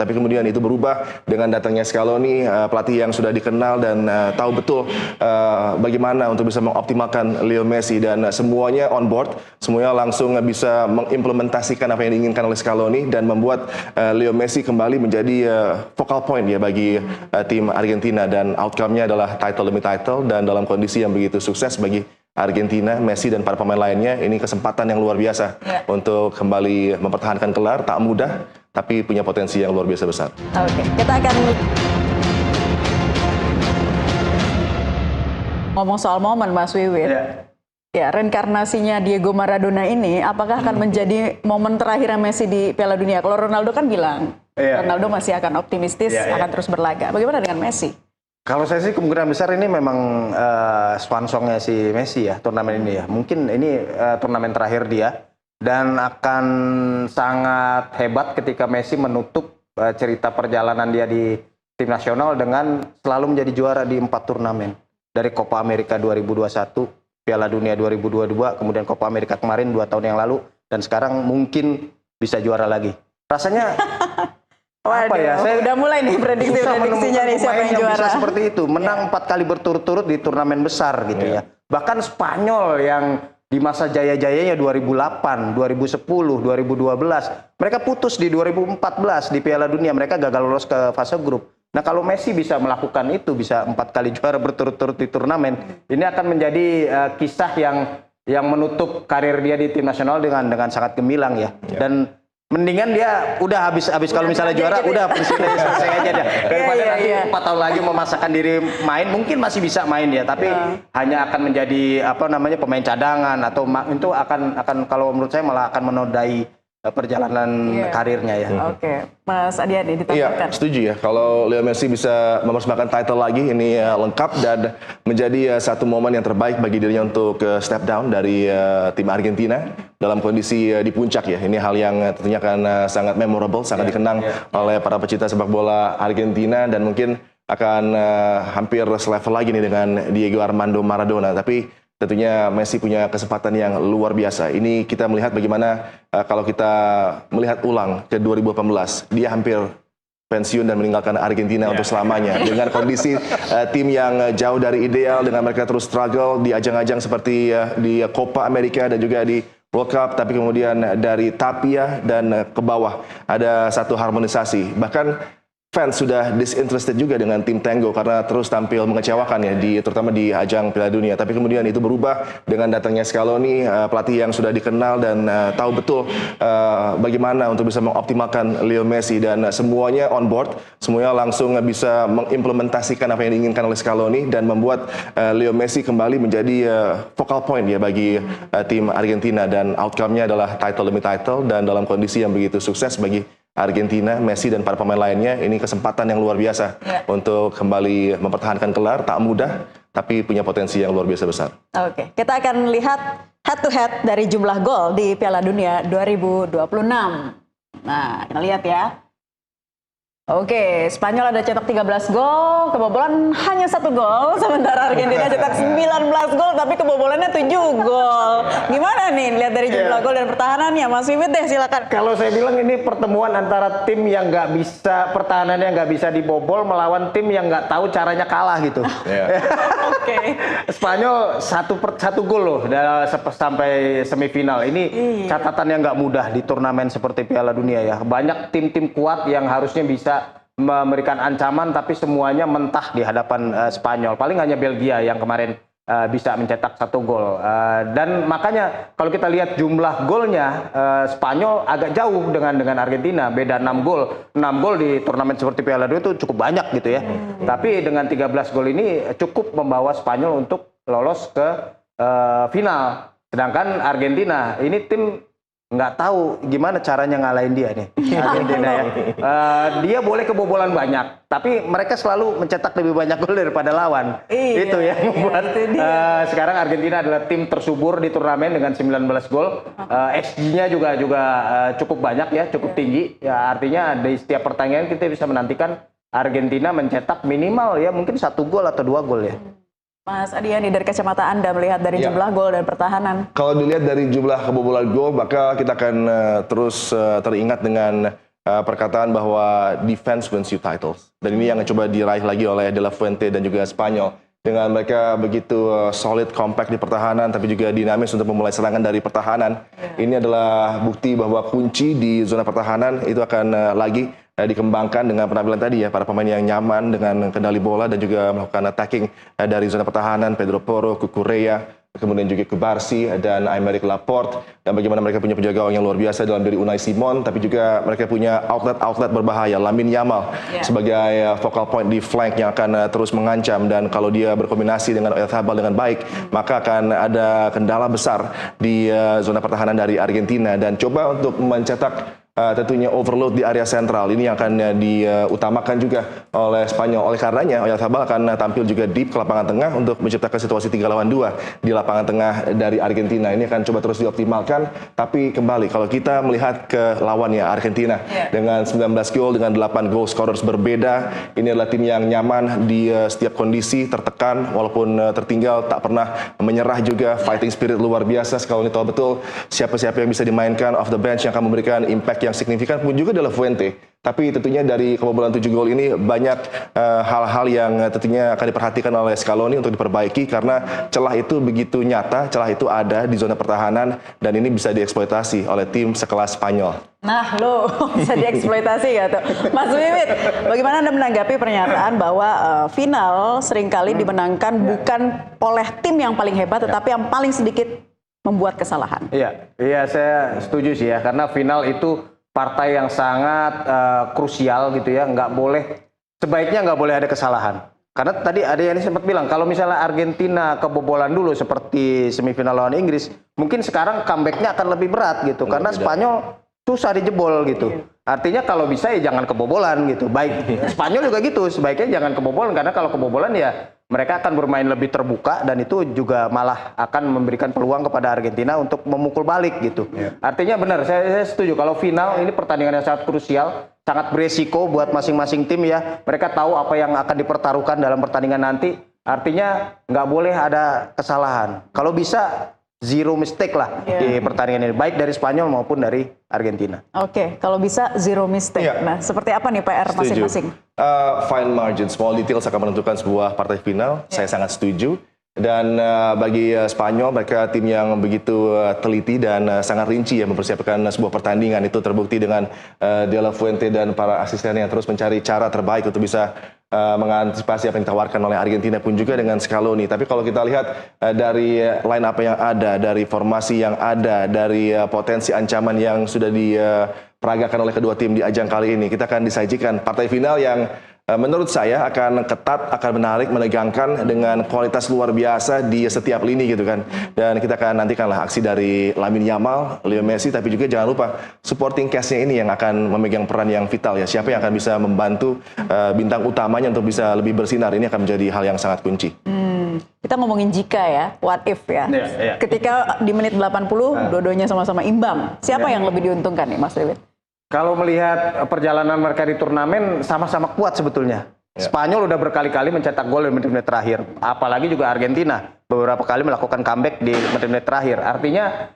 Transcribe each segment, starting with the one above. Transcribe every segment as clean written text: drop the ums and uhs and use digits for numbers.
Tapi kemudian itu berubah dengan datangnya Scaloni, pelatih yang sudah dikenal dan tahu betul bagaimana untuk bisa mengoptimalkan Leo Messi, dan semuanya on board, semuanya langsung bisa mengimplementasikan apa yang diinginkan oleh Scaloni dan membuat Leo Messi kembali menjadi focal point ya bagi tim Argentina, dan outcome-nya adalah title demi title, dan dalam kondisi yang begitu sukses bagi Argentina, Messi dan para pemain lainnya. Ini kesempatan yang luar biasa untuk kembali mempertahankan gelar. Tak mudah, tapi punya potensi yang luar biasa besar. Oke, kita akan ngomong soal momen, Mas Wiwin. Ya, reinkarnasinya Diego Maradona ini apakah akan menjadi momen terakhirnya Messi di Piala Dunia? Kalau Ronaldo kan bilang, Ronaldo masih akan optimistis, akan terus berlaga. Bagaimana dengan Messi? Kalau saya sih kemungkinan besar ini memang swan song-nya si Messi ya, turnamen ini ya. Mungkin ini turnamen terakhir dia. Dan akan sangat hebat ketika Messi menutup cerita perjalanan dia di tim nasional dengan selalu menjadi juara di 4 turnamen. Dari Copa America 2021, Piala Dunia 2022, kemudian Copa America kemarin 2 tahun yang lalu, dan sekarang mungkin bisa juara lagi. Rasanya apa ya? Saya udah mulai nih prediksinya nih siapa yang juara. Bisa seperti itu, menang 4 kali berturut-turut di turnamen besar gitu ya. Bahkan Spanyol yang di masa jaya-jayanya 2008, 2010, 2012, mereka putus di 2014 di Piala Dunia, mereka gagal lolos ke fase grup. Nah, kalau Messi bisa melakukan itu, bisa 4 kali juara berturut-turut di turnamen, ini akan menjadi kisah yang menutup karir dia di tim nasional dengan sangat gemilang ya. Dan mendingan dia udah habis kalau misalnya juara udah pensiunnya selesai aja dia. Daripada nanti 4 tahun lagi memasakkan diri main, mungkin masih bisa main dia, tapi hanya akan menjadi pemain cadangan, atau itu akan kalau menurut saya malah akan menodai perjalanan karirnya ya. Oke, Mas Adiani ditambahkan. Iya, setuju ya. Kalau Leo Messi bisa mempersembahkan title lagi, ini lengkap dan menjadi satu momen yang terbaik bagi dirinya untuk step down dari tim Argentina dalam kondisi di puncak ya. Ini hal yang tentunya akan sangat memorable, sangat dikenang oleh para pecinta sepak bola Argentina, dan mungkin akan hampir selevel lagi nih dengan Diego Armando Maradona. Tapi tentunya Messi punya kesempatan yang luar biasa. Ini kita melihat bagaimana kalau kita melihat ulang ke 2018, dia hampir pensiun dan meninggalkan Argentina untuk selamanya. Dengan kondisi tim yang jauh dari ideal, dengan mereka terus struggle di ajang-ajang seperti di Copa America dan juga di World Cup, tapi kemudian dari Tapia dan ke bawah ada satu harmonisasi. Bahkan fans sudah disinterested juga dengan tim Tango karena terus tampil mengecewakan ya, terutama di ajang Piala Dunia. Tapi kemudian itu berubah dengan datangnya Scaloni, pelatih yang sudah dikenal dan tahu betul bagaimana untuk bisa mengoptimalkan Leo Messi, dan semuanya on board, semuanya langsung bisa mengimplementasikan apa yang diinginkan oleh Scaloni dan membuat Leo Messi kembali menjadi focal point ya bagi tim Argentina, dan outcome-nya adalah title demi title, dan dalam kondisi yang begitu sukses bagi Argentina, Messi dan para pemain lainnya. Ini kesempatan yang luar biasa untuk kembali mempertahankan gelar. Tak mudah, tapi punya potensi yang luar biasa besar. Oke, kita akan lihat head to head dari jumlah gol di Piala Dunia 2026. Nah, kita lihat ya. Oke, Spanyol ada cetak 13 gol, kebobolan hanya 1 gol, sementara Argentina cetak 19 gol, tapi kebobolannya 7 gol. Gimana nih lihat dari jumlah gol dan pertahanannya, Mas Wiwit deh silakan. Kalau saya bilang ini pertemuan antara tim yang nggak bisa, pertahanannya nggak bisa dibobol, melawan tim yang nggak tahu caranya kalah gitu. Oke. Spanyol satu gol loh sampai semifinal. Ini catatan yang nggak mudah di turnamen seperti Piala Dunia ya. Banyak tim-tim kuat yang harusnya bisa memberikan ancaman, tapi semuanya mentah di hadapan Spanyol. Paling hanya Belgia yang kemarin bisa mencetak 1 gol. Dan makanya kalau kita lihat jumlah golnya, Spanyol agak jauh dengan Argentina, beda 6 gol. 6 gol di turnamen seperti Piala Dunia itu cukup banyak gitu ya. Tapi dengan 13 gol ini cukup membawa Spanyol untuk lolos ke final. Sedangkan Argentina ini tim nggak tahu gimana caranya ngalahin dia nih, Argentina ya. Dia boleh kebobolan banyak, tapi mereka selalu mencetak lebih banyak gol daripada lawan. Itu yang membuat sekarang Argentina adalah tim tersubur di turnamen dengan 19 gol. XG-nya juga cukup banyak ya, cukup tinggi. Ya, artinya di setiap pertandingan kita bisa menantikan Argentina mencetak minimal ya mungkin 1 gol atau 2 gol ya. Mas Adiani, dari kacamata Anda melihat dari jumlah gol dan pertahanan. Kalau dilihat dari jumlah kebobolan gol, maka kita akan terus teringat dengan perkataan bahwa defense wins you titles. Dan ini yang coba diraih lagi oleh De La Fuente dan juga Spanyol. Dengan mereka begitu solid, compact di pertahanan, tapi juga dinamis untuk memulai serangan dari pertahanan. Ini adalah bukti bahwa kunci di zona pertahanan itu akan lagi dikembangkan dengan penampilan tadi ya, para pemain yang nyaman dengan kendali bola dan juga melakukan attacking dari zona pertahanan. Pedro Porro, Cucurella, kemudian juga Kubarsi dan Aymeric Laporte, dan bagaimana mereka punya penjaga gawang yang luar biasa dalam diri Unai Simon, tapi juga mereka punya outlet berbahaya, Lamine Yamal sebagai focal point di flank yang akan terus mengancam, dan kalau dia berkombinasi dengan Oyarzabal dengan baik, maka akan ada kendala besar di zona pertahanan dari Argentina, dan coba untuk mencetak tentunya overload di area sentral. Ini yang akan diutamakan juga oleh Spanyol. Oleh karenanya, Oyarzabal akan tampil juga deep ke lapangan tengah untuk menciptakan situasi 3 lawan 2 di lapangan tengah dari Argentina. Ini akan coba terus dioptimalkan. Tapi kembali, kalau kita melihat ke lawannya Argentina dengan 19 gol, dengan 8 goal scorers berbeda, ini adalah tim yang nyaman di setiap kondisi, tertekan walaupun tertinggal, tak pernah menyerah juga, fighting spirit luar biasa. Scaloni tahu betul siapa-siapa yang bisa dimainkan off the bench yang akan memberikan impact yang signifikan, pun juga De La Fuente. Tapi tentunya dari kebobolan 7 gol ini banyak hal-hal yang tentunya akan diperhatikan oleh Scaloni untuk diperbaiki, karena celah itu begitu nyata, celah itu ada di zona pertahanan, dan ini bisa dieksploitasi oleh tim sekelas Spanyol. Nah, lo bisa dieksploitasi ya tuh. Mas Wiwit, bagaimana Anda menanggapi pernyataan bahwa final seringkali dimenangkan bukan oleh tim yang paling hebat, tetapi yang paling sedikit membuat kesalahan? Iya, saya setuju sih ya, karena final itu partai yang sangat krusial gitu ya, sebaiknya nggak boleh ada kesalahan. Karena tadi ada yang sempat bilang, kalau misalnya Argentina kebobolan dulu seperti semifinal lawan Inggris, mungkin sekarang comeback-nya akan lebih berat gitu, karena Spanyol susah dijebol gitu. Artinya kalau bisa ya jangan kebobolan gitu. Baik Spanyol juga gitu, sebaiknya jangan kebobolan, karena kalau kebobolan ya mereka akan bermain lebih terbuka, dan itu juga malah akan memberikan peluang kepada Argentina untuk memukul balik gitu. Artinya benar, saya setuju kalau final ini pertandingan yang sangat krusial, sangat beresiko buat masing-masing tim ya. Mereka tahu apa yang akan dipertaruhkan dalam pertandingan nanti. Artinya nggak boleh ada kesalahan. Kalau bisa zero mistake lah di pertandingan ini, baik dari Spanyol maupun dari Argentina. Oke, kalau bisa zero mistake. Nah, seperti apa nih PR masing-masing? Fine margin, small details akan menentukan sebuah partai final. Saya sangat setuju. Dan bagi Spanyol, mereka tim yang begitu teliti dan sangat rinci ya mempersiapkan sebuah pertandingan. Itu terbukti dengan De La Fuente dan para asisten yang terus mencari cara terbaik untuk bisa mengantisipasi apa yang ditawarkan oleh Argentina, pun juga dengan Scaloni. Tapi kalau kita lihat dari line up yang ada, dari formasi yang ada, dari potensi ancaman yang sudah diperagakan oleh kedua tim di ajang kali ini, kita akan disajikan partai final yang menurut saya akan ketat, akan menarik, menegangkan dengan kualitas luar biasa di setiap lini gitu kan. Dan kita akan nantikanlah aksi dari Lamine Yamal, Leo Messi, tapi juga jangan lupa supporting cast-nya ini yang akan memegang peran yang vital ya. Siapa yang akan bisa membantu bintang utamanya untuk bisa lebih bersinar, ini akan menjadi hal yang sangat kunci. Kita ngomongin jika ya, what if ya. Ketika di menit 80, dua-duanya sama-sama imbang. Siapa yang lebih diuntungkan nih Mas Wiwit? Kalau melihat perjalanan mereka di turnamen, sama-sama kuat sebetulnya. Spanyol udah berkali-kali mencetak gol di menit-menit terakhir. Apalagi juga Argentina beberapa kali melakukan comeback di menit-menit terakhir. Artinya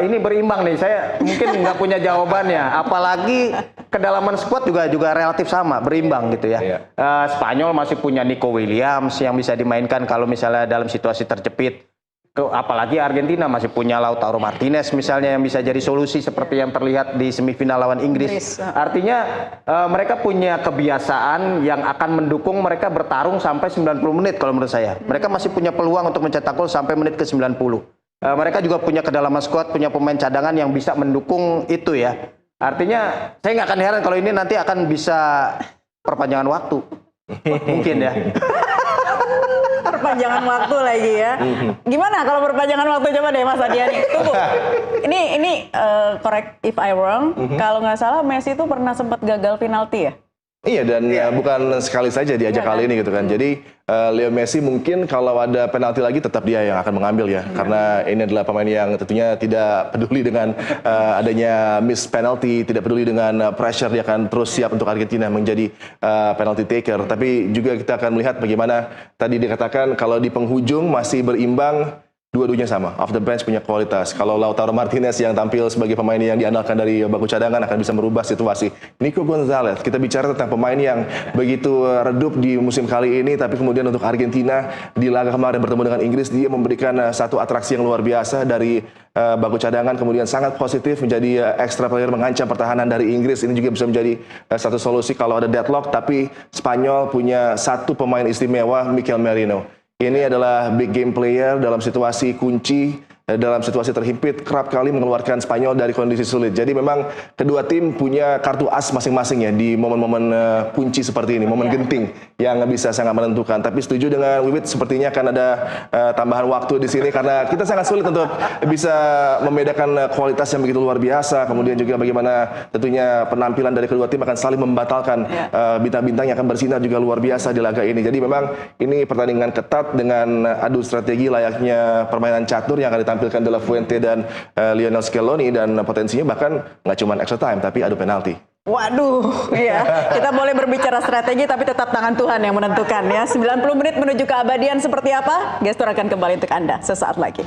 ini berimbang nih. Saya mungkin nggak punya jawabannya. Apalagi kedalaman skuad juga relatif sama, berimbang gitu ya. Spanyol masih punya Nico Williams yang bisa dimainkan kalau misalnya dalam situasi terjepit. Apalagi Argentina masih punya Lautaro Martinez misalnya yang bisa jadi solusi seperti yang terlihat di semifinal lawan Inggris. Artinya mereka punya kebiasaan yang akan mendukung mereka bertarung sampai 90 menit kalau menurut saya. Mereka masih punya peluang untuk mencetak gol sampai menit ke 90. Mereka juga punya kedalaman skuad, punya pemain cadangan yang bisa mendukung itu ya. Artinya saya nggak akan heran kalau ini nanti akan bisa perpanjangan waktu. Mungkin ya. Perpanjangan waktu lagi ya. Gimana kalau perpanjangan waktu, coba deh Mas Adiani. Tunggu. Ini correct if I wrong. Kalau nggak salah Messi itu pernah sempat gagal penalti ya? Iya, dan bukan sekali saja di ajang kali ini gitu kan. Jadi Leo Messi mungkin kalau ada penalti lagi tetap dia yang akan mengambil ya. Karena ini adalah pemain yang tentunya tidak peduli dengan adanya miss penalty, tidak peduli dengan pressure, dia akan terus siap untuk Argentina menjadi penalty taker. Tapi juga kita akan melihat bagaimana tadi dikatakan kalau di penghujung masih berimbang, dua-duanya sama, off the bench punya kualitas. Kalau Lautaro Martinez yang tampil sebagai pemain yang diandalkan dari bangku cadangan akan bisa merubah situasi. Nico Gonzalez, kita bicara tentang pemain yang begitu redup di musim kali ini, tapi kemudian untuk Argentina di laga kemarin bertemu dengan Inggris, dia memberikan satu atraksi yang luar biasa dari bangku cadangan, kemudian sangat positif menjadi extra player mengancam pertahanan dari Inggris. Ini juga bisa menjadi satu solusi kalau ada deadlock, tapi Spanyol punya satu pemain istimewa, Mikel Merino. Ini adalah big game player dalam situasi kunci, dalam situasi terhimpit, kerap kali mengeluarkan Spanyol dari kondisi sulit. Jadi memang kedua tim punya kartu as masing-masing ya di momen-momen kunci seperti ini, momen genting yang bisa sangat menentukan. Tapi setuju dengan Wiwit, sepertinya akan ada tambahan waktu di sini karena kita sangat sulit untuk bisa membedakan kualitas yang begitu luar biasa. Kemudian juga bagaimana tentunya penampilan dari kedua tim akan saling membatalkan bintang-bintang yang akan bersinar juga luar biasa di laga ini. Jadi memang ini pertandingan ketat dengan adu strategi layaknya permainan catur yang akan ditampilkan De La Fuente dan Lionel Scaloni, dan potensinya bahkan nggak cuma extra time tapi adu penalti. Waduh, iya. Kita boleh berbicara strategi tapi tetap tangan Tuhan yang menentukan ya. 90 menit menuju keabadian seperti apa? Gestur akan kembali untuk Anda sesaat lagi.